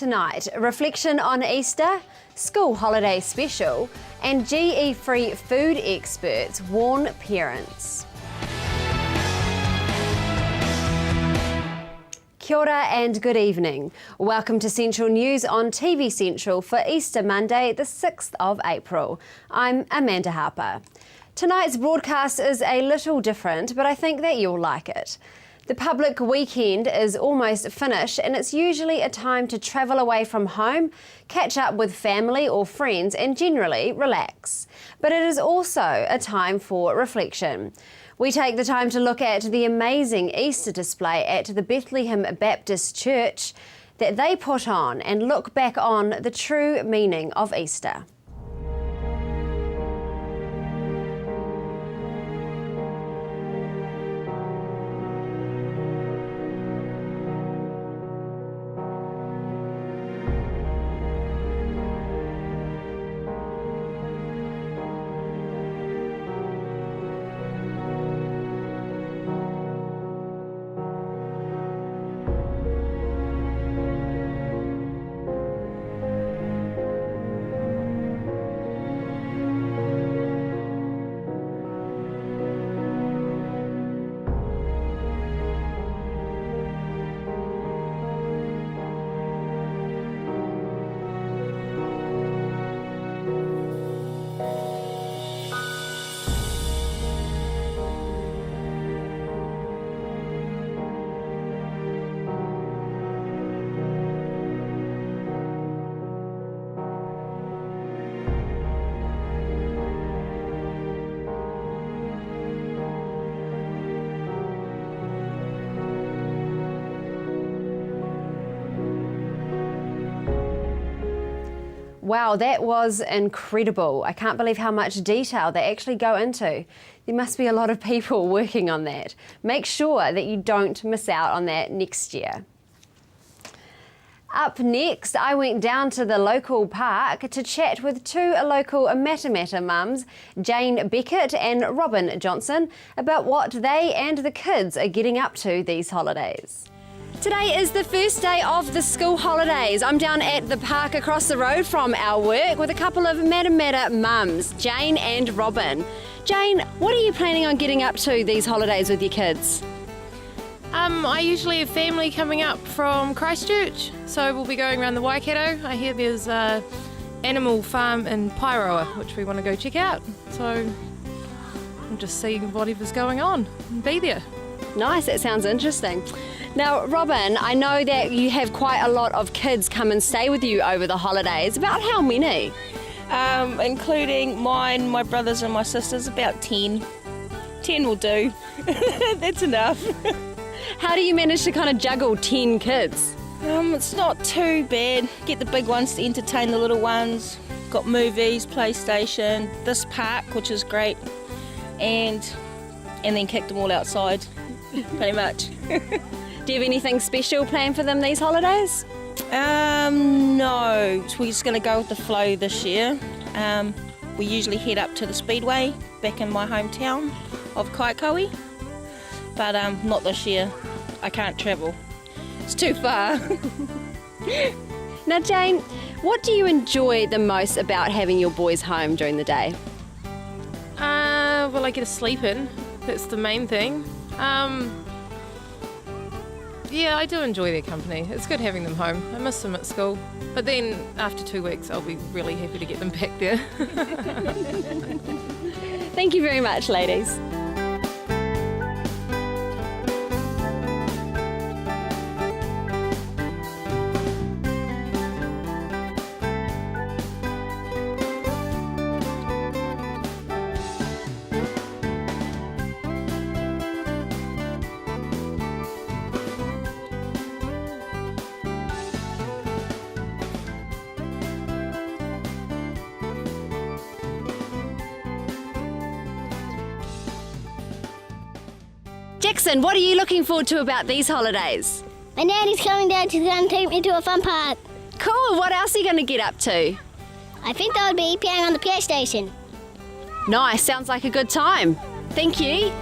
Tonight, reflection on Easter, school holiday special, and GE-free food experts warn parents. Kia ora and good evening. Welcome to Central News on TV Central for Easter Monday, the 6th of April. I'm Amanda Harper. Tonight's broadcast is a little different, but I think that you'll like it. The public weekend is almost finished, and it's usually a time to travel away from home, catch up with family or friends, and generally relax. But it is also a time for reflection. We take the time to look at the amazing Easter display at the Bethlehem Baptist Church that they put on and look back on the true meaning of Easter. Wow, that was incredible. I can't believe how much detail they actually go into. There must be a lot of people working on that. Make sure that you don't miss out on that next year. Up next, I went down to the local park to chat with two local Matamata mums, Jane Beckett and Robin Johnson, about what they and the kids are getting up to these holidays. Today is the first day of the school holidays. I'm down at the park across the road from our work with a couple of Matamata mums, Jane and Robin. Jane, what are you planning on getting up to these holidays with your kids? I usually have family coming up from Christchurch, so we'll be going around the Waikato. I hear there's a animal farm in Pairoa, which we want to go check out. So we'll just see whatever's going on and be there. Nice, that sounds interesting. Now, Robin, I know that you have quite a lot of kids come and stay with you over the holidays. About how many? Including mine, my brothers and my sisters, about 10. 10 will do. That's enough. How do you manage to kind of juggle 10 kids? It's not too bad. Get the big ones to entertain the little ones. Got movies, PlayStation, this park, which is great, and then kick them all outside, pretty much. Do you have anything special planned for them these holidays? No. We're just going to go with the flow this year. We usually head up to the Speedway back in my hometown of Kaikoui, but not this year. I can't travel. It's too far. Now, Jane, what do you enjoy the most about having your boys home during the day? Well, I get to sleep in. That's the main thing. Yeah, I do enjoy their company. It's good having them home. I miss them at school. But then after 2 weeks, I'll be really happy to get them back there. Thank you very much, ladies. Jackson, what are you looking forward to about these holidays? My nanny's coming down to take me to a fun park. Cool, what else are you going to get up to? I think I would be playing on the PlayStation. Nice, sounds like a good time. Thank you.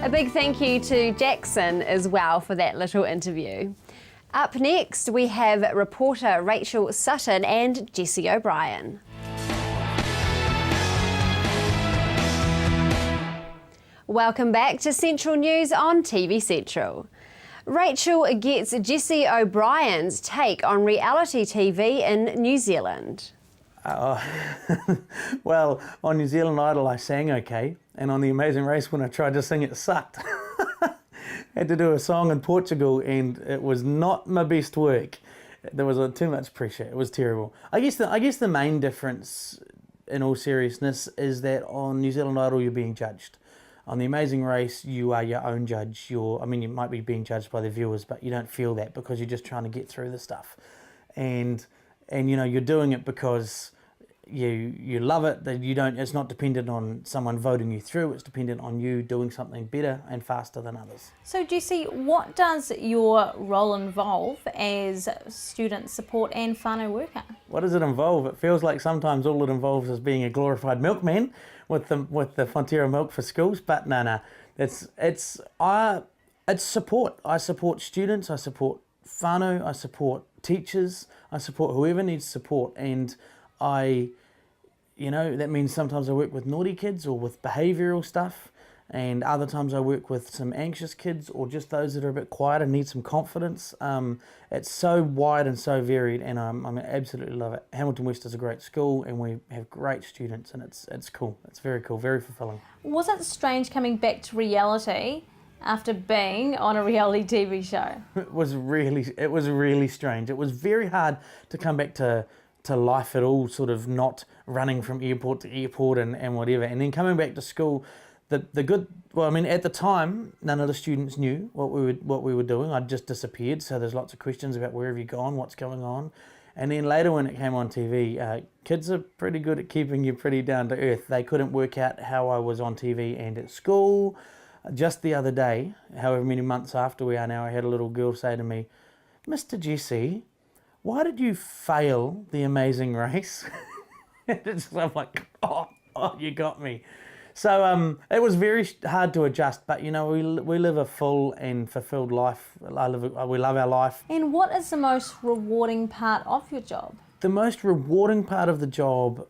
A big thank you to Jackson as well for that little interview. Up next, we have reporter Rachel Sutton and Jessie O'Brien. Welcome back to Central News on TV Central. Rachel gets Jessie O'Brien's take on reality TV in New Zealand. Well, on New Zealand Idol I sang okay, and on The Amazing Race when I tried to sing it sucked. Had to do a song in Portugal and it was not my best work. There was too much pressure. It was terrible. I guess the main difference, in all seriousness, is that on New Zealand Idol you're being judged. On The Amazing Race, you are your own judge. You might be being judged by the viewers, but you don't feel that because you're just trying to get through the stuff. And you're doing it because you love it. That you don't. It's not dependent on someone voting you through. It's dependent on you doing something better and faster than others. So Jessie, what does your role involve as student support and whānau worker? What does it involve? It feels like sometimes all it involves is being a glorified milkman with the Fonterra milk for schools. But no, it's support. I support students. I support whānau. I support teachers. I support whoever needs support, and that means sometimes I work with naughty kids or with behavioural stuff, and other times I work with some anxious kids or just those that are a bit quiet and need some confidence. It's so wide and so varied, and I absolutely love it. Hamilton West is a great school, and we have great students, and it's cool. It's very cool, very fulfilling. Was it strange coming back to reality after being on a reality TV show? It was really strange. It was very hard to come back to life at all, sort of not running from airport to airport and whatever, and then coming back to school. At the time, none of the students knew what we were doing. I'd just disappeared, so there's lots of questions about where have you gone, what's going on. And then later when it came on TV, kids are pretty good at keeping you pretty down to earth. They couldn't work out how I was on TV and at school. Just the other day, however many months after we are now, I had a little girl say to me, "Mr. Jessie, why did you fail The Amazing Race?" I'm like, oh, you got me. So it was very hard to adjust, but we live a full and fulfilled life. We love our life. And what is the most rewarding part of your job? The most rewarding part of the job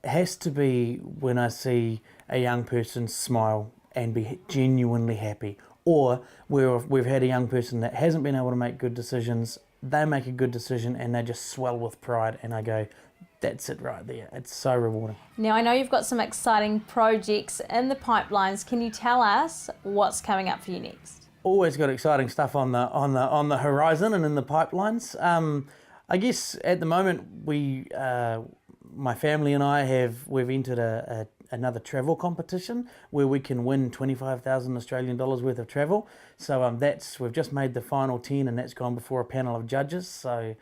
has to be when I see a young person smile and be genuinely happy, or where we've had a young person that hasn't been able to make good decisions. They make a good decision and they just swell with pride, and I go, that's it right there. It's so rewarding. Now I know you've got some exciting projects in the pipelines. Can you tell us what's coming up for you next? Always got exciting stuff on the horizon and in the pipelines. I guess at the moment my family and I we've entered another travel competition where we can win 25,000 Australian dollars worth of travel. So we've just made the final 10, and that's gone before a panel of judges. So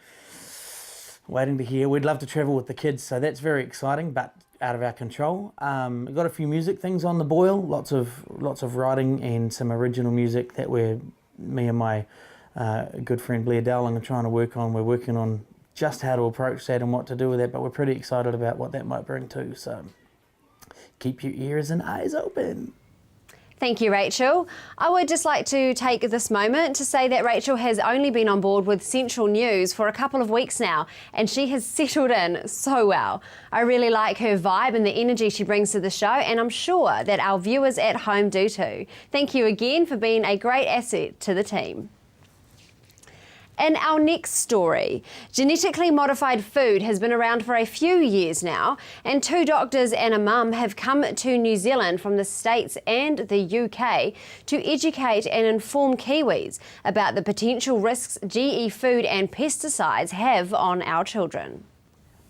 waiting to hear. We'd love to travel with the kids, so that's very exciting, but out of our control. We've got a few music things on the boil, lots of writing and some original music that me and my good friend Blair Dowling are trying to work on. We're working on just how to approach that and what to do with that, but we're pretty excited about what that might bring too. So keep your ears and eyes open. Thank you, Rachel. I would just like to take this moment to say that Rachel has only been on board with Central News for a couple of weeks now, and she has settled in so well. I really like her vibe and the energy she brings to the show, and I'm sure that our viewers at home do too. Thank you again for being a great asset to the team. In our next story, genetically modified food has been around for a few years now, and 2 doctors and a mum have come to New Zealand from the States and the UK to educate and inform Kiwis about the potential risks GE food and pesticides have on our children.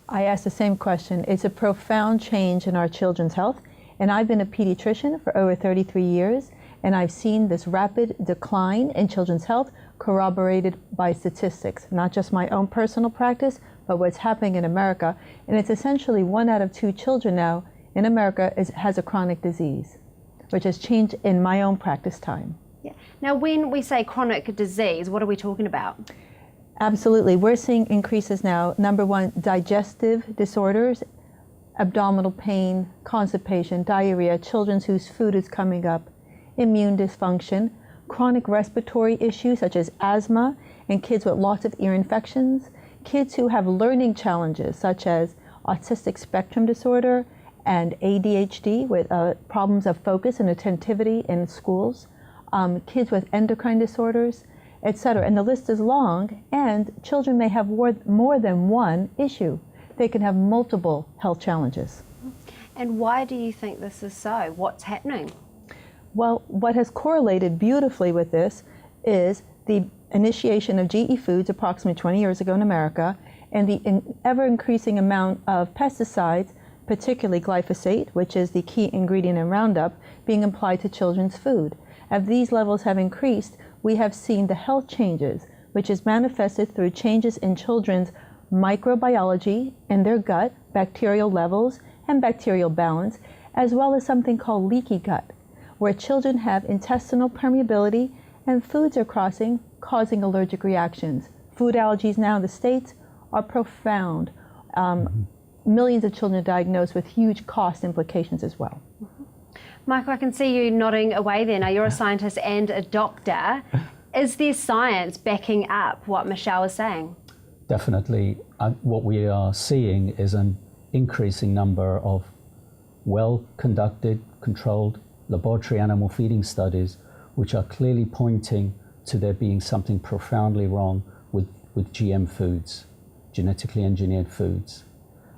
I asked the same question. It's a profound change in our children's health, and I've been a pediatrician for over 33 years, and I've seen this rapid decline in children's health corroborated by statistics, not just my own personal practice, but what's happening in America. And it's essentially 1 out of 2 children now in America has a chronic disease, which has changed in my own practice time. Yeah. Now, when we say chronic disease, what are we talking about? Absolutely. We're seeing increases now. Number 1, digestive disorders, abdominal pain, constipation, diarrhea, children whose food is coming up immune dysfunction, chronic respiratory issues such as asthma, and kids with lots of ear infections, kids who have learning challenges such as autistic spectrum disorder and ADHD with problems of focus and attentivity in schools, kids with endocrine disorders, etc. And the list is long, and children may have more than one issue. They can have multiple health challenges. And why do you think this is so? What's happening? Well, what has correlated beautifully with this is the initiation of GE Foods approximately 20 years ago in America, and the ever-increasing amount of pesticides, particularly glyphosate, which is the key ingredient in Roundup, being applied to children's food. As these levels have increased, we have seen the health changes, which is manifested through changes in children's microbiology in their gut, bacterial levels, and bacterial balance, as well as something called leaky gut, where children have intestinal permeability and foods are crossing, causing allergic reactions. Food allergies now in the States are profound. Millions of children are diagnosed with huge cost implications as well. Michael, I can see you nodding away there. Now, you're a scientist and a doctor. Is there science backing up what Michelle is saying? Definitely. What we are seeing is an increasing number of well-conducted, controlled laboratory animal feeding studies, which are clearly pointing to there being something profoundly wrong with GM foods, genetically engineered foods.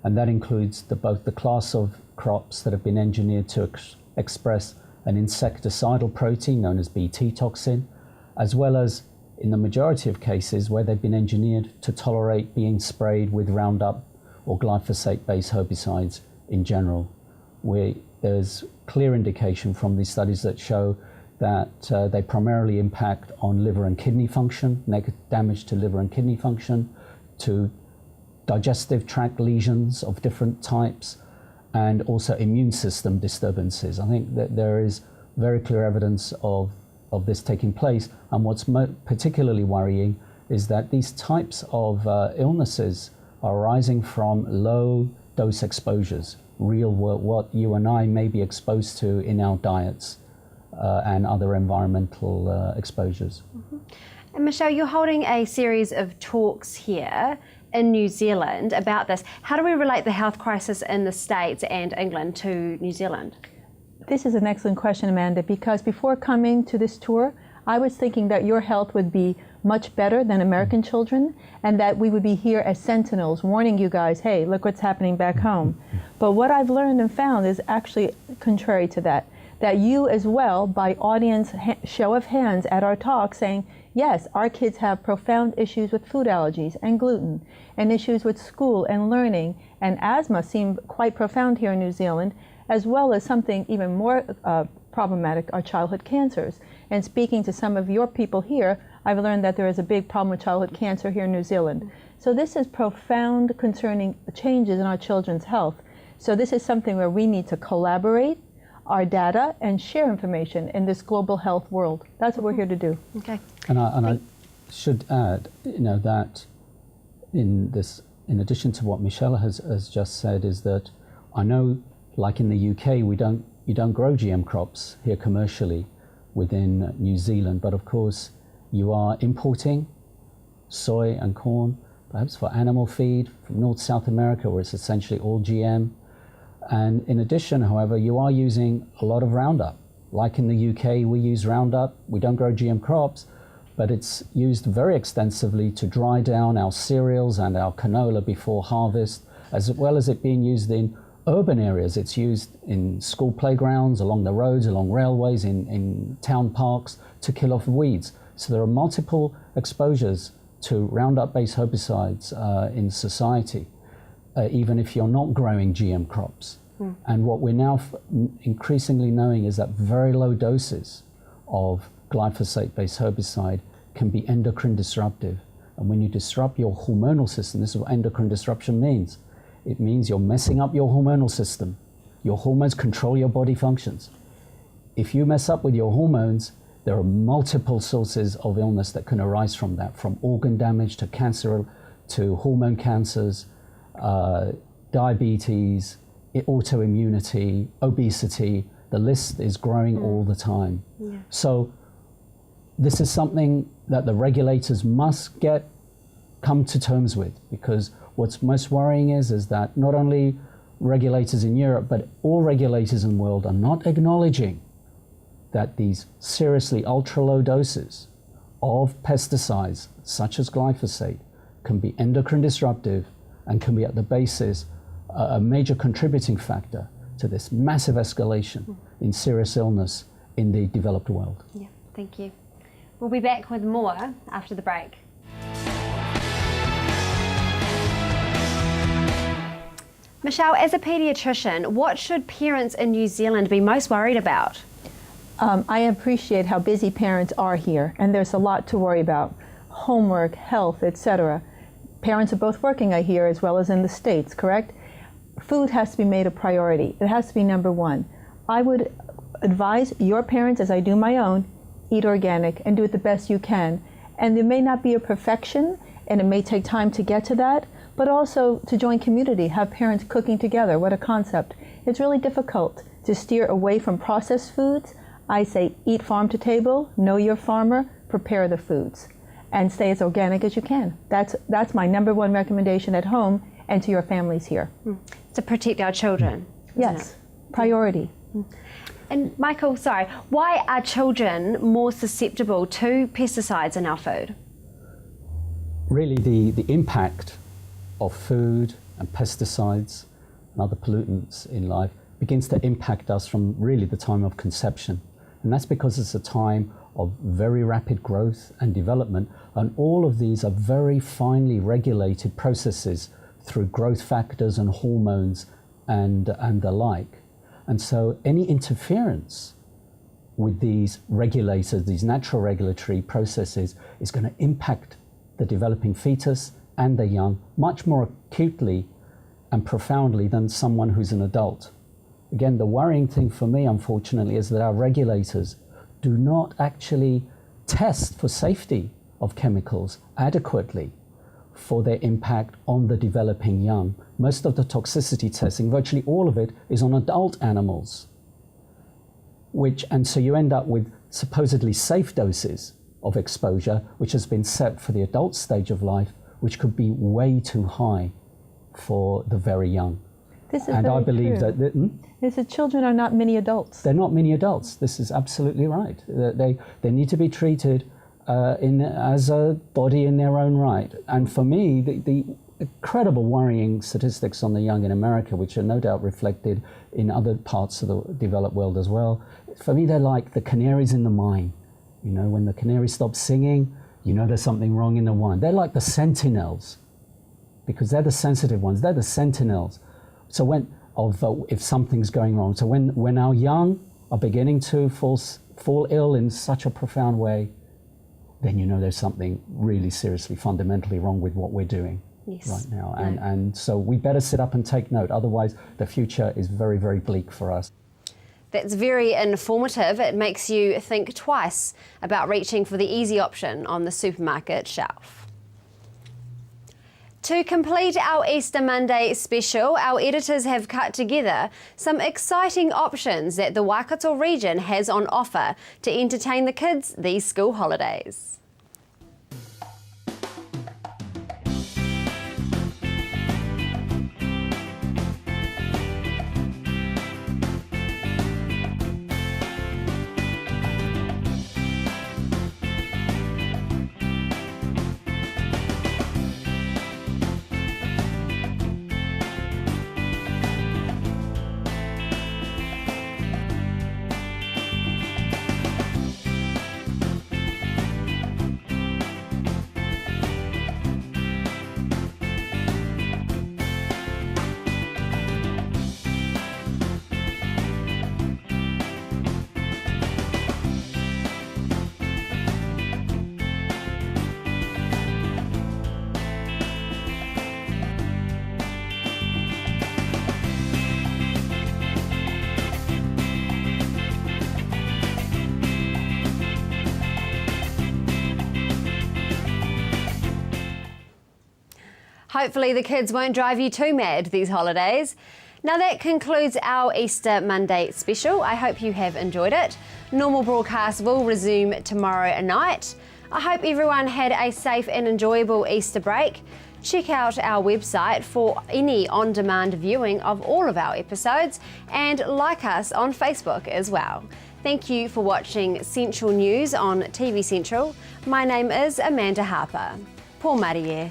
And that includes both the class of crops that have been engineered to express an insecticidal protein known as Bt toxin, as well as in the majority of cases where they've been engineered to tolerate being sprayed with Roundup or glyphosate-based herbicides in general, where there's clear indication from these studies that show that they primarily impact on liver and kidney function, damage to liver and kidney function, to digestive tract lesions of different types, and also immune system disturbances. I think that there is very clear evidence of this taking place, and what's particularly worrying is that these types of illnesses are arising from low dose exposures, what you and I may be exposed to in our diets and other environmental exposures. And Michelle, you're holding a series of talks here in New Zealand about this. How do we relate the health crisis in the States and England to New Zealand? This is an excellent question, Amanda, because before coming to this tour, I was thinking that your health would be much better than American children, and that we would be here as sentinels warning you guys, hey, look what's happening back home. But what I've learned and found is actually contrary to that you as well, by audience show of hands at our talk, saying, yes, our kids have profound issues with food allergies and gluten, and issues with school and learning, and asthma seem quite profound here in New Zealand, as well as something even more problematic are childhood cancers. And speaking to some of your people here, I've learned that there is a big problem with childhood cancer here in New Zealand. So this is profound concerning changes in our children's health. So this is something where we need to collaborate our data and share information in this global health world. That's what we're here to do. Okay. And I should add, that in addition to what Michelle has just said, is that I know, like in the UK, you don't grow GM crops here commercially within New Zealand, but of course you are importing soy and corn, perhaps for animal feed from North South America, where it's essentially all GM. And in addition, however, you are using a lot of Roundup. Like in the UK, we use Roundup. We don't grow GM crops, but it's used very extensively to dry down our cereals and our canola before harvest, as well as it being used in urban areas. It's used in school playgrounds, along the roads, along railways, in town parks to kill off weeds. So there are multiple exposures to Roundup-based herbicides in society, even if you're not growing GM crops. And what we're now increasingly knowing is that very low doses of glyphosate-based herbicide can be endocrine disruptive. And when you disrupt your hormonal system, this is what endocrine disruption means. It means you're messing up your hormonal system. Your hormones control your body functions. If you mess up with your hormones, there are multiple sources of illness that can arise from that, from organ damage to cancer, to hormone cancers, diabetes, autoimmunity, obesity. The list is growing all the time. Yeah. So this is something that the regulators must come to terms with, because what's most worrying is that not only regulators in Europe, but all regulators in the world are not acknowledging that these seriously ultra-low doses of pesticides, such as glyphosate, can be endocrine disruptive and can be at the basis a major contributing factor to this massive escalation in serious illness in the developed world. Yeah, thank you. We'll be back with more after the break. Michelle, as a paediatrician, what should parents in New Zealand be most worried about? I appreciate how busy parents are here, and there's a lot to worry about. Homework, health, etc. Parents are both working, I hear, as well as in the States, correct? Food has to be made a priority. It has to be number one. I would advise your parents, as I do my own, eat organic and do it the best you can. And there may not be a perfection, and it may take time to get to that, but also to join community, have parents cooking together. What a concept. It's really difficult to steer away from processed foods. I say eat farm to table, know your farmer, prepare the foods, and stay as organic as you can. That's my number one recommendation at home and to your families here. To protect our children. Yes, priority. And Michael, sorry, why are children more susceptible to pesticides in our food? Really, the impact of food and pesticides and other pollutants in life begins to impact us from really the time of conception. And that's because it's a time of very rapid growth and development, and all of these are very finely regulated processes through growth factors and hormones and the like. And so any interference with these regulators, these natural regulatory processes, is going to impact the developing fetus and the young much more acutely and profoundly than someone who's an adult. Again, the worrying thing for me, unfortunately, is that our regulators do not actually test for safety of chemicals adequately for their impact on the developing young. Most of the toxicity testing, virtually all of it, is on adult animals. And so you end up with supposedly safe doses of exposure, which has been set for the adult stage of life, which could be way too high for the very young. This is and very I believe true. that Is that children are not mini adults. they're not mini adults. This is absolutely right. They need to be treated as a body in their own right. And for me, the incredible worrying statistics on the young in America, which are no doubt reflected in other parts of the developed world as well, for me, they're like the canaries in the mine. You know, when the canary stops singing, you know there's something wrong in the wine. They're like the sentinels, because they're the sensitive ones. They're the sentinels. So if something's going wrong, so when our young are beginning to fall ill in such a profound way, then you know there's something really seriously fundamentally wrong with what we're doing right now. And so we better sit up and take note. Otherwise, the future is very, very bleak for us. That's very informative. It makes you think twice about reaching for the easy option on the supermarket shelf. To complete our Easter Monday special, our editors have cut together some exciting options that the Waikato region has on offer to entertain the kids these school holidays. Hopefully the kids won't drive you too mad these holidays. Now that concludes our Easter Monday special. I hope you have enjoyed it. Normal broadcast will resume tomorrow night. I hope everyone had a safe and enjoyable Easter break. Check out our website for any on-demand viewing of all of our episodes and like us on Facebook as well. Thank you for watching Central News on TV Central. My name is Amanda Harper. Pō Marie.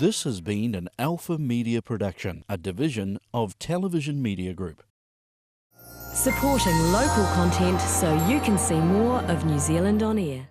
This has been an Alpha Media production, a division of Television Media Group. Supporting local content so you can see more of New Zealand on air.